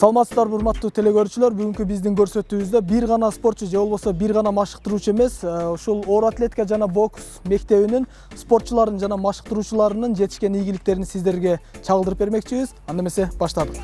Саламатсыздарбы урматтуу телекөрүүчүлөр, бүгүнкү биздин көрсөтүүбүздө бир гана спортчу же болбосо бир гана машыктыруучу эмес, ушул оор атлетика жана бокс мектебинин спортчуларынын жана машыктыруучуларынын жетишкен ийгиликтерин сиздерге чагылдырып бермекчибиз. Анда эмесе баштадык.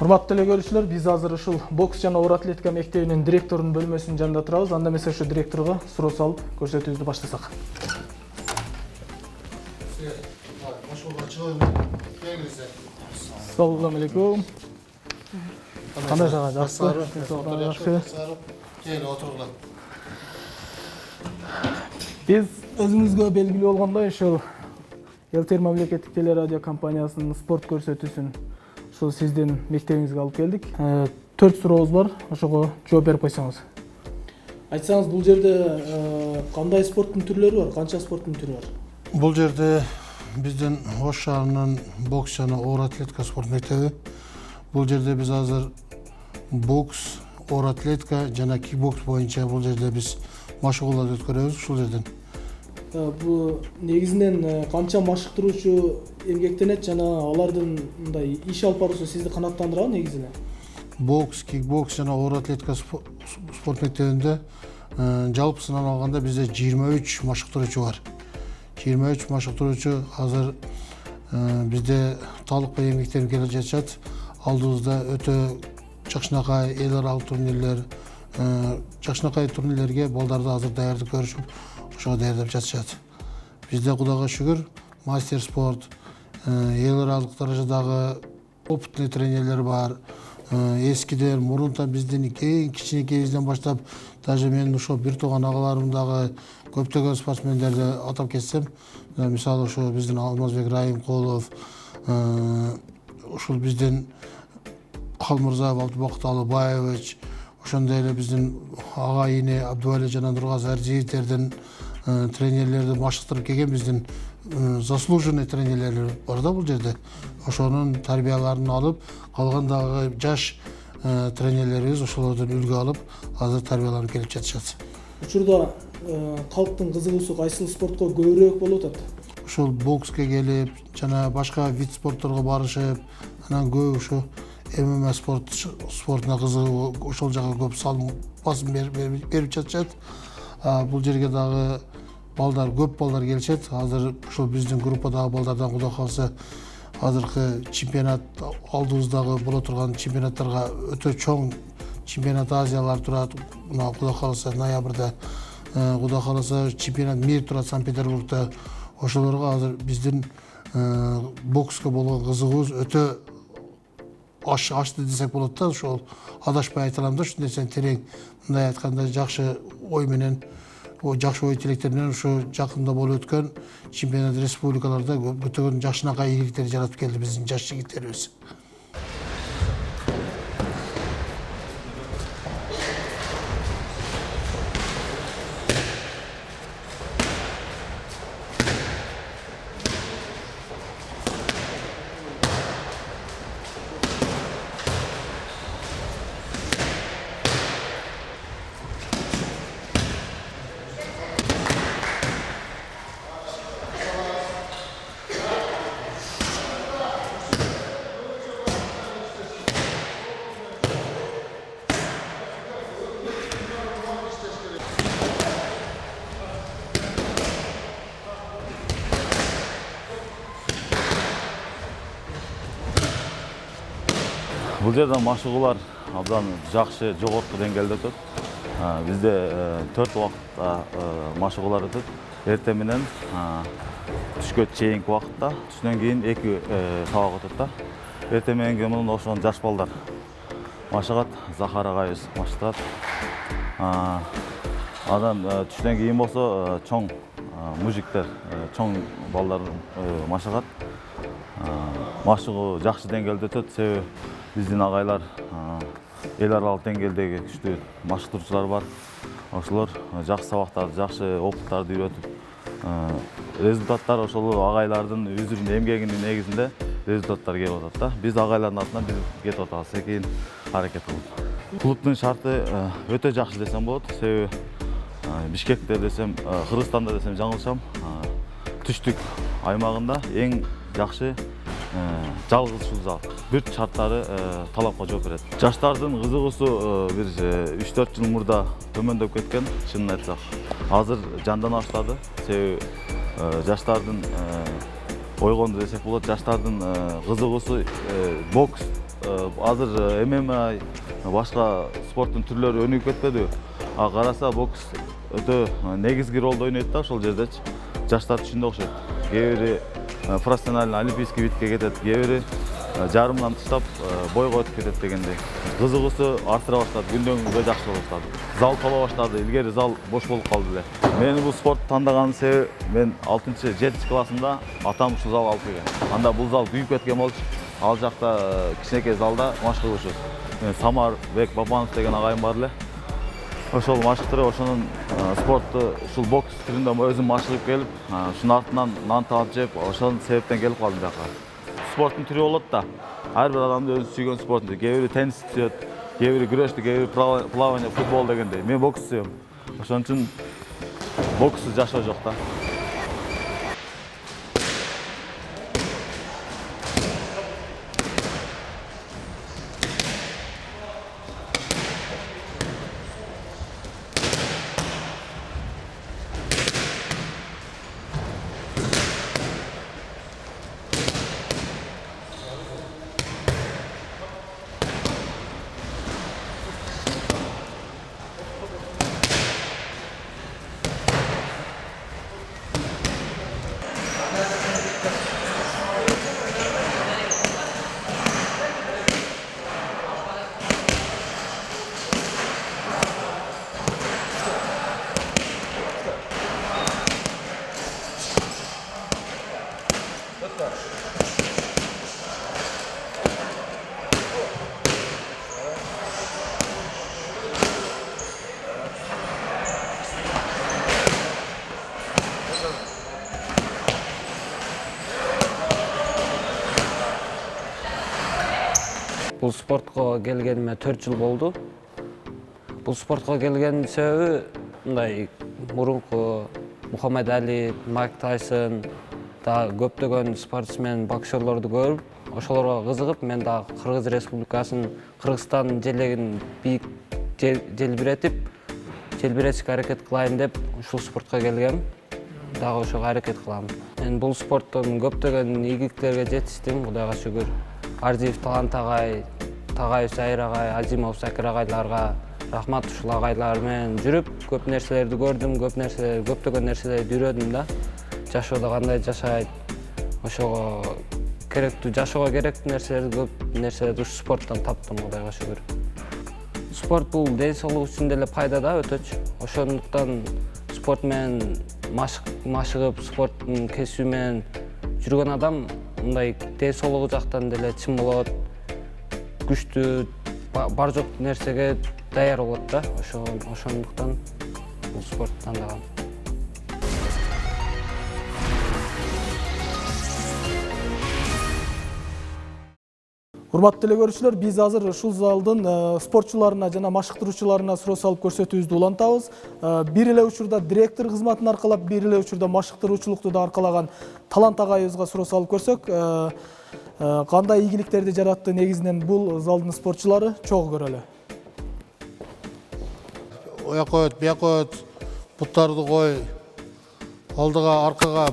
Урматтуу телекөрүүчүлөр, биз азыр ушул бокс жана оор атлетика мектебинин директорунун бөлмөсүнүн жанында турабыз. Анда эмесе ушу директорго суроо салып көрсөтүүбүздү баштасак. Ассалому алейкум. Кандай жага жакшыбы? Кел отургула. Биз өзүңүзгө белгилүү болгондой ушул Элтер мамлекеттик телерадио компаниясынын спорт көрсөтүүсүн сиздин мектебиңизге алып келдик. 4 сурообуз бар, ошого жооп берип койсоңуз. Айтсаңыз, бул жерде кандай спорттун түрлөрү бар? Канча спорттун түрү бар? Бул жерде биздин Ош шаарынын бокс жана оор атлетика спорт мектеби. Бул жерде биз азыр бокс, оор атлетика жана кикбокс боюнча бул жерде биз машыгууларды өткөрөбүз ушул жерден. Бул негизинен канча машыктыруучу эмгектенет жана алардын мындай иш алып баруусу сизди канааттандырабы негизинен? Бокс, кикбокс жана оор атлетика спорт мектебинде жалпысынан алганда бизде 23 машыктыруучу бар. 23 машыктыруучу азыр бизде талыкпай эмгектенип келе жатышат. Алдыбызда өтө жакшынакай эл аралык турнирлер, жакшынакай турнирлерге балдарды азыр даярдык көрүшүп, ошого даярдап жатышат. Бизде Кудайга шүгүр, мастер спорт, эл аралык даражадагы опытный тренерлер бар. Эскиден, мурунтан биздин эң кичинекейибизден баштап, даже мен ошо бир тууган агаларым дагы көптөгөн спортсмендерди атап кетсем, мисалы ошо биздин Алмазбек Райымкулов, ушул биздин Калмырзаев Абдубакыт Алыбаевич, ошондой эле биздин ага ине Абдубали жана Нургазы Аржиевтердин тренерлерди машыктырып келген биздин заслуженный тренерлер бар да бул жерде. Ошонун тарбияларын алып, калган дагы жаш тренерлерибиз ошолордон үлгү алып, азыр тарбияланып келип жатышат. Учурда калктын кызыгуусу кайсыл спортко көбүрөөк болуп атат? Ошол бокска келип, жана башка вид спортторго барышып, анан көп ушу ММА спортуна кызыгып, ошол жака көп салым басым берип жатышат. Бул жерге дагы балдар, көп балдар келишет. Азыр ушул биздин группадагы балдардан Кудай кааласа азыркы чемпионат алдыбыздагы боло турган чемпионаттарга өтө чоң чемпионат Азиялар турат. Мына Кудай кааласа ноябрда, Кудай кааласа чемпионат мир турат Санкт-Петербургда. Ошолорго азыр биздин бокска болгон кызыгуубуз өтө ашты десек болот да, ошол адашпай айта алам да, ушундай сен терең, мындай айтканда жакшы ой менен, жакшы ой тилектер менен ушу жакында болуп өткөн чемпионат республикаларда көптөгөн жакшынакай ийгиликтер жаратып келди биздин жаш жигиттерибиз. Бул жерде машыгуулар абдан жакшы, жогорку деңгээлде өтөт. Бизде 4 убакытта машыгуулар өтөт. Эртең менен түшкө чейинки убакытта, түштөн кийин 2 сабак өтөт да. Эртең мененки муну ошон жаш балдар машыгат, Захар агайыбыз машыктырат. Анан түштөн кийин болсо чоң мужиктер, чоң балдар машыгат. Машыгуу жакшы деңгээлде өтөт, себеби биздин агайлар эл аралык деңгээлдеги күчтүү машыктыруучулар бар. Ошолор жакшы сабактарды, жакшы опыттарды үйрөтүп, результаттар ошол агайлардын өзүнүн эмгегинин негизинде результаттар келип атат да. Биз агайлардын атынан биз кетип атабыз, экин аракет кылып. Клубдун шарты өтө жакшы десем болот. Себеби Бишкекте десем, Кыргызстанда десем жаңылышам. Түштүк аймагында эң жакшы жалгыз ушул зал. Бүт шарттары талапка жооп берет. Жаштардын кызыгуусу бир 3-4 жыл мурда төмөндөп кеткен, чынын айтсак. Азыр жандана баштады. Себеби жаштардын ойгонду десек болот, жаштардын кызыгуусу бокс, азыр ММА, башка спорттун түрлөрү өнүгүп кетпедиби? А караса бокс өтө негизги ролду ойнойт да ошол жердечи. Жаштар түшүндө окшойт. Кээ бири профессиональный олимпийский видке кетет, кээ бири жарымдан таштап бойго өтүп кетет дегендей. Кызыгуусу артыра баштады, күндөн күнгө жакшы болуп баштады. Зал тола баштады, илгери зал бош болуп калды эле. Мен бул спортты тандаганын себеби, мен 6-7 классында атам ушул залга алып келген. Анда бул зал күйүп кеткен болчу. Ал жакта кичинекей залда машык кылышыбыз. Самар Бек Бапанов деген агайым бар эле. Ошол машыктырып, ошонун спортту ушул бокс түрүндө өзүм машыгып келип, ушунун артынан нан таап жеп, ошол себептен келип калдым жака. Спорттун түрү болот да. Ар бир адамдын өзү сүйгөн спорту. Кээ бири теннисти сүйөт, кээ бири күрөштү, кээ бири плавание, футбол дегендей. Мен бокс сүйөм. Ошон үчүн бокссуз жашоо жок да. Бұл спортқа келгеніме 4 жыл болды. Бұл спортқа келген себебі мындай мурунку Мухаммед Али, Майк Тайсон да көптөгөн спортсмен, боксерлорду көрүп, ошолорго кызыгып, мен да Кыргыз Республикасынын Кыргызстан желегин бийик желбиретип, желбиретишке аракет кылайын деп ушул спортко келгем. Дагы ошого аракет кылам. Мен бул спорттон көптөгөн ийгиликтерге жетиштим, Кудайга шүгүр. Ардиев Талант агай, Тагай Сайыр агай, Азимов Сакир агайларга рахмат. Ушул агайлар менен жүрүп, көп нерселерди көрдүм, көптөгөн нерселерди үйрөндүм да. Жашоодо кандай жашайт, ошого керектүү, жашоого керектүү нерселерди, көп нерселерди ушу спорттон таптым, Кудайга шүгүр. Спорт бул ден соолук үчүн деле пайда да өтөчү. Ошондуктан спорт менен машыгып, спорттун кесүү менен жүргөн адам мындай ден соолугу жактан деле чын болот, күчтүү, бар жок нерсеге даяр болот да. Ошондуктан бул спортты тандагам. Урматтуу эле көрүүчүлөр, биз азыр ушул залдын спортчуларына жана машыктыруучуларына суроо салып көрсөтүүбүздү улантабыз. Бир эле учурда директор кызматын аркалап, бир эле учурда машыктыруучулукту да аркалаган Талант агайыбызга суроо салып көрсөк, кандай ийгиликтерди жаратты негизинен бул залдын спортчулары, чогуу көрөлү. Ояка өт, бияка өт, буттарды кой, алдыга, аркага.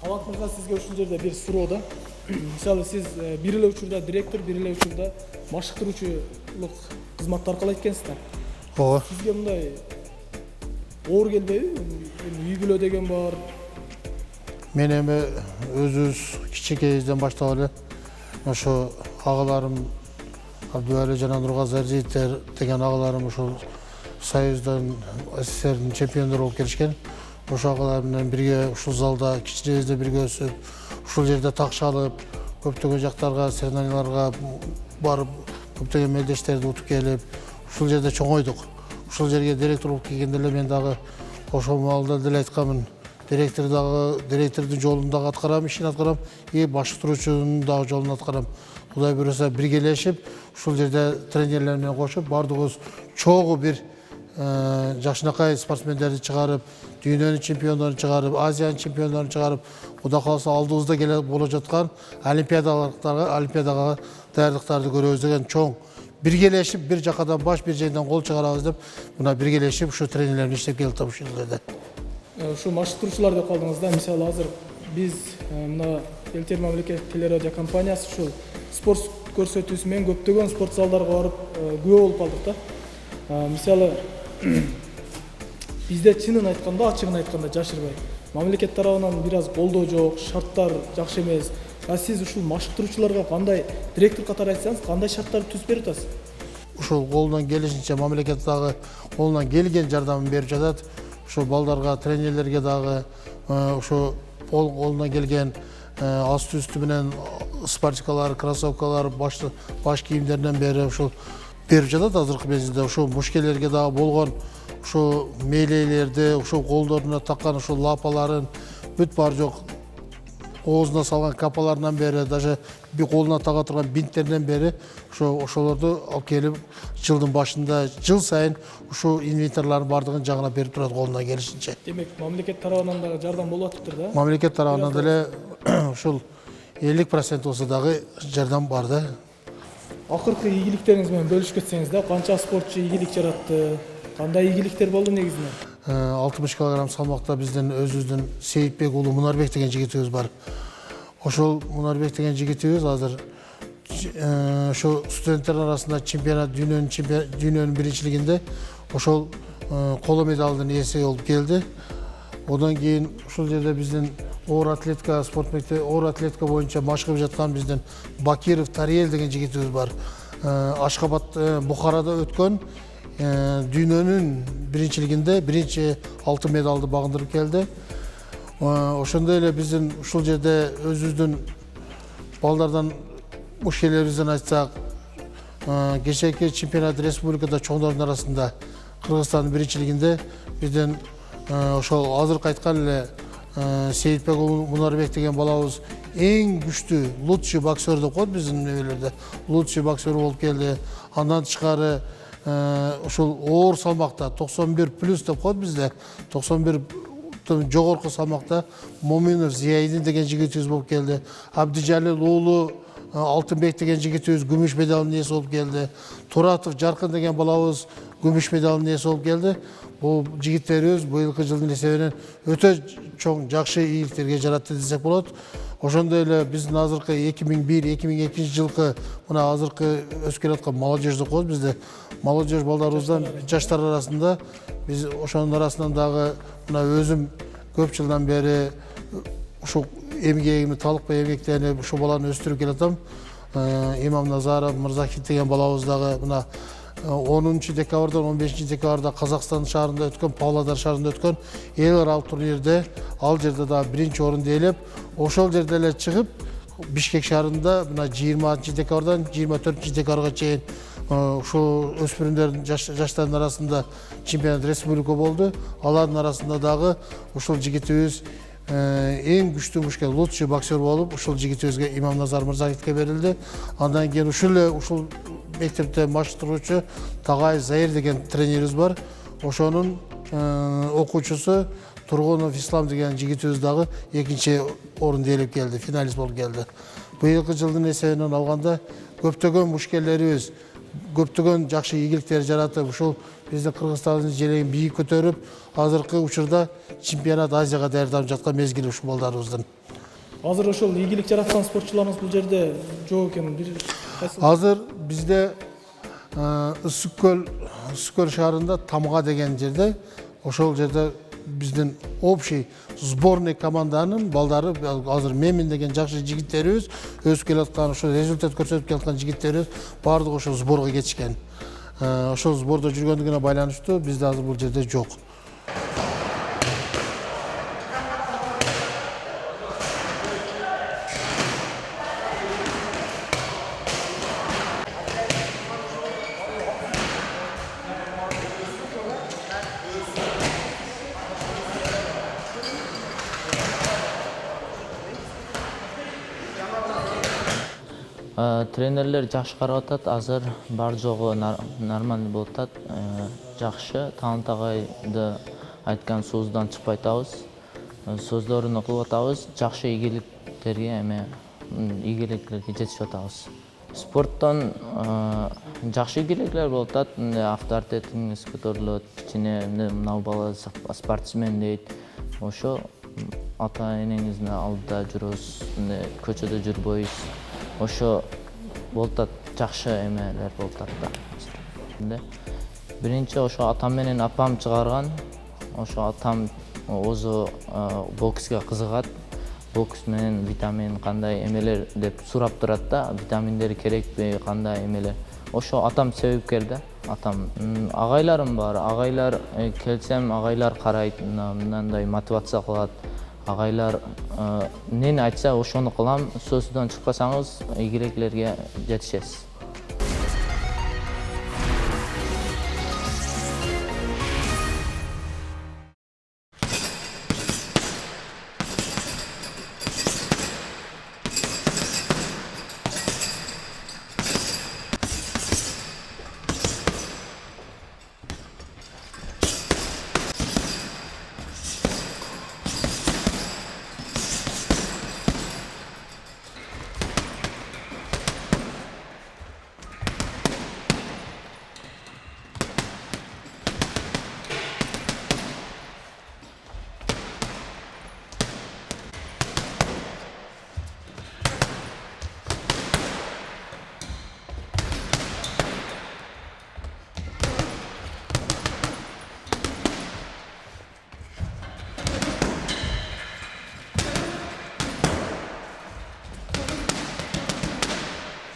Талант мырза, сизге ушул жерде бир суроо да. Мисалы, сиз бир эле учурда директор, бир эле учурда машыктыруучулук кызматты аркалайт экенсиз. Ооба. Сизге мындай оор келбейби? Үй бүлө деген бар. Мен эми өзүбүз кичинекейибизден баштап эле ошо агаларым Абдубали жана Нургазы Арзиевдер деген агаларым ушул Союздан СССРдин чемпиондору болуп келишкен. Ошо агалар менен бирге ушул залда кичинебизде бирге өсүп, ушул жерде такша алып, көптөгөн жактарга, соревнованияларга барып, көптөгөн мелдештерди утуп келип, ушул жерде чоңойдук. Ушул жерге директор болуп келгенде эле мен дагы ошол маалда деле айтканмын. директордун жолун дагы аткарам, ишин аткарам, башкаруучунун дагы жолун аткарам. Кудай буюрса биргелешип, ушул жерде тренерлер менен кошуп, бардыгыбыз чогуу бир жакшынакай спортсмендерди чыгарып, дүйнөнүн чемпиондорун чыгарып, Азиянын чемпиондорун чыгарып, Кудай кааласа алдыбызда келе боло жаткан олимпиадага даярдыктарды көрөбүз деген чоң биргелешип, бир жакадан баш, бир жерден кол чыгарабыз деп, мына биргелешип ушу тренерлер менен иштеп келатам ушул жерде. Ушу машыктыруучулар деп калдыңыз да, мисалы азыр биз мына Эл Тер мамлекеттик телерадио компаниясы ушул спорт көрсөтүүсү менен көптөгөн спорт залдарга барып күбө болуп калдык да. Мисалы бизде чынын айтканда, ачыгын айтканда жашырбай, мамлекет тарабынан бир аз колдоо жок, шарттар жакшы эмес. Сиз ушул машыктыруучуларга кандай, директор катары айтсаңыз, кандай шарттарды түзүп берип атасыз? Ушул колунан келишинче мамлекет дагы колунан келген жардамын берип жатат. Ушул балдарга, тренерлерге дагы ошо колунан келген асты үстү менен спортикалар, кроссовкалар, баш кийимдеринен бери ушул берип жатат азыркы мезгилде. Ушул мушкелерге дагы болгон ушул мээлейлерди, ушул колдоруна таккан ушул лапаларын бүт бар жок оозуна салган капаларынан бери, даже bir колуна тага турган бинттеринен бери ошолорду алып келип жылдын башында жыл сайын ушул инвентарлардын бардыгын жагына берип турат колунан келишинче. Демек, мамлекет тарабынан дагы жардам болуп атыптыр да? Мамлекет тарабынан деле ушул 50% болсо дагы жардам бар да. Акыркы ийгиликтериңиз менен бөлүшүп кетсеңиз да, канча спортчу ийгилик жаратты? Кандай ийгиликтер болду негизинен? 60 кг салмакта биздин өзүбүздүн Сейитбек уулу Мунарбек деген жигитибиз бар. Ошол Мунарбек деген жигитибиз азыр ошо студенттер арасында чемпионат, дүйнөнүн биринчилигинде ошол коло медалдын ээси болуп келди. Одан кийин ушул жерде биздин оор атлетика спорт мектеби, оор атлетика боюнча машыгып жаткан биздин Бакиров Тариел деген жигитибиз бар. Ашкабад, Бухарада өткөн дүйнөнүн биринчилигинде биринчи алтын медалды багындырып келди. Ошондой эле биздин ушул жерде өзүбүздүн балдардан мушкелерибизден айтсак, кечээки чемпионат республикада чоңдордун арасында Кыргызстандын биринчилигинде биздин ошол азыркы айткан эле Сейитбек Мунарбек деген балабыз эң күчтүү лучший боксер деп коет биздин небелерде. Лучший боксер болуп келди. Андан тышкары ушул оор салмакта 91 плюс деп коет бизде. 91 жогорку салмакта Моминов Зияйдин деген жигитибиз болуп келди. Абдижалил уулу Алтынбек деген жигитибиз күмүш медалдын ээси болуп келди. Туратов Жаркын деген балабыз күмүш медалдын ээси болуп келди. Бул жигиттерибиз быйылкы жылдын эсебинен өтө чоң жакшы ийгиликтерге жаратты десек болот. Ошондой эле биздин азыркы 2001-2002 жылкы мына азыркы өсүп келаткан молодежь деп коет бизде. Молодежь балдарыбыздан жаштар арасында биз ошонун арасынан дагы мына өзүм көп жылдан бери ушул эмгегимди талыкпай эмгектенип ушул баланы өстүрүп келатам. Имам Назаров, Мырзахит деген балабыз дагы мына 10 декабрдан 15 декабрда Казакстан шаарында өткөн, Павлодар шаарында өткөн эл аралык турнирде ал жерде да биринчи орунду ээлеп, ошол жерде эле чыгып Бишкек шаарында мына 20 декабрдан 24 декабрга чейин ушул өспүрүмдөрдүн жаштардын арасында чемпионат республика болду. Алардын арасында дагы ушул жигитибиз эң күчтүү мушкел лучший боксер болуп, ушул жигитибизге Имам Назар Мырзахитке берилди. Андан кийин ушул мектепте машыктыруучу Тагай Заир деген тренерибиз бар. Ошонун окуучусу Тургунов Ислам деген жигитибиз дагы экинчи орунду ээлеп келди, финалист болуп келди. Быйылкы жылдын эсебинен алганда көптөгөн мушкелерибиз, көптөгөн жакшы ийгиликтер жаратып, ушул биздин Кыргызстандын желегин бийик көтөрүп, азыркы учурда чемпионат Азияга даярданып жаткан мезгили ушул балдарыбыздын. Азыр ошол ийгилик жараткан спортчуларыбыз бул жерде жок экен. Азыр бизде Ысык-Көл шаарында Тамга деген жерде, ошол жерде биздин общий сборный команданын балдары азыр Мемин деген жакшы жигиттерибиз, өсүп келаткан, ошол результат көрсөтүп келаткан жигиттерибиз бардыгы ошол сборго кетишкен. Ошол сбордо жүргөндүгүнө байланыштуу бизде азыр бул жерде жок. Тренерлер жакшы карап атат. Азыр бар жогу нормальный болуп атат. Жакшы. Талант агайды айткан сөздөн чыкпай атабыз. Сөздөрүн кылып атабыз. Жакшы ийгиликтерге жетишип атабыз. Спорттон жакшы ийгиликтер болуп атат. Авторитетиңиз көтөрүлөт. Кичине мынау бала спортсмен дейт. Ошо ата энеңиздин алдыда жүрөсүз, көчөдө жүрбөйсүз. Ошо болуп атат, жакшы эмелер болуп атат да. Биринчи ошо атам менен апам чыгарган. Ошо атам өзү бокска кызыгат. Бокс менен витамин кандай эмелер деп сурап турат да, витаминдер керекпи, кандай эмелер. Ошо атам себепкер да. Атам агайларым бар. Агайлар келсем, агайлар карайт, мындай мотивация кылат. Агайлар эмнени айтса, ошону кылам. Сөздөн чыкпасаңыз, ийгиликтерге жетишесиз.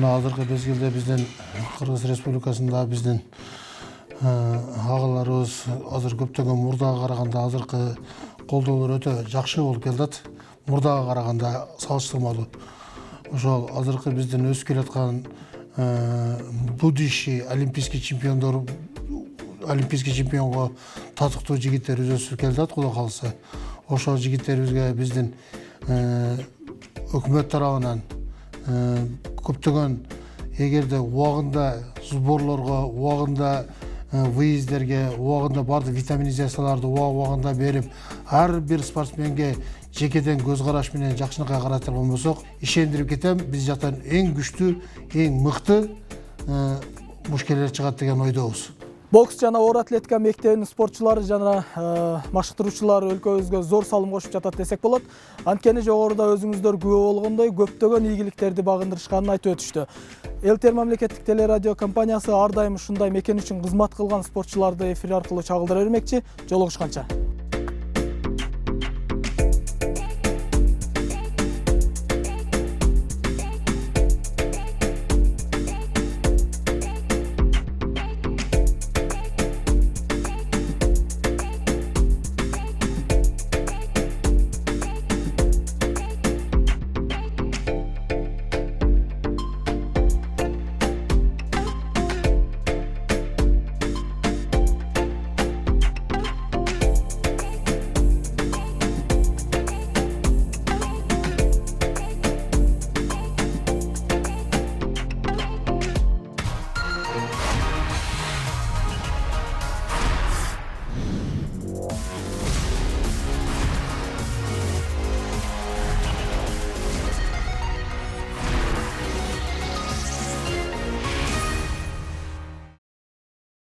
Азыркы мезгилде биздин Кыргыз Республикасында биздин агаларыбыз азыр көптөгөн мурдага караганда азыркы колдоолор өтө жакшы болуп келатат. Мурдага караганда салыштырмалуу. Ошол азыркы биздин өсүп келаткан будущий олимпийский чемпиондор, олимпийский чемпионго татыктуу жигиттерибиз өсүп келатат, Кудай кааласа. Ошол жигиттерибизге биздин өкмөт тарабынан көптөгөн эгерде убагында сборлорго, убагында выездерге, убагында бардык витаминизацияларды убагында берип, ар бир спортсменге жекеден көз караш менен жакшынакай карап турган болсок, ишендирип кетем, биз жактан эң күчтүү, эң мыкты мушкелер чыгат деген ойдобуз. Бокс жана оор атлетика мектебинин спортчулары жана машыктыруучулары өлкөбүзгө зор салым кошуп жатат десек болот. Анткени жогоруда өзүңүздөр күбө болгондой көптөгөн ийгиликтерди багындырышканын айтып өтүштү. ЛТР мамлекеттик телерадио компаниясы ар дайым ушундай мекен үчүн кызмат кылган спортчуларды эфир аркылуу чагылдыра бермекчи. Жолугушканча.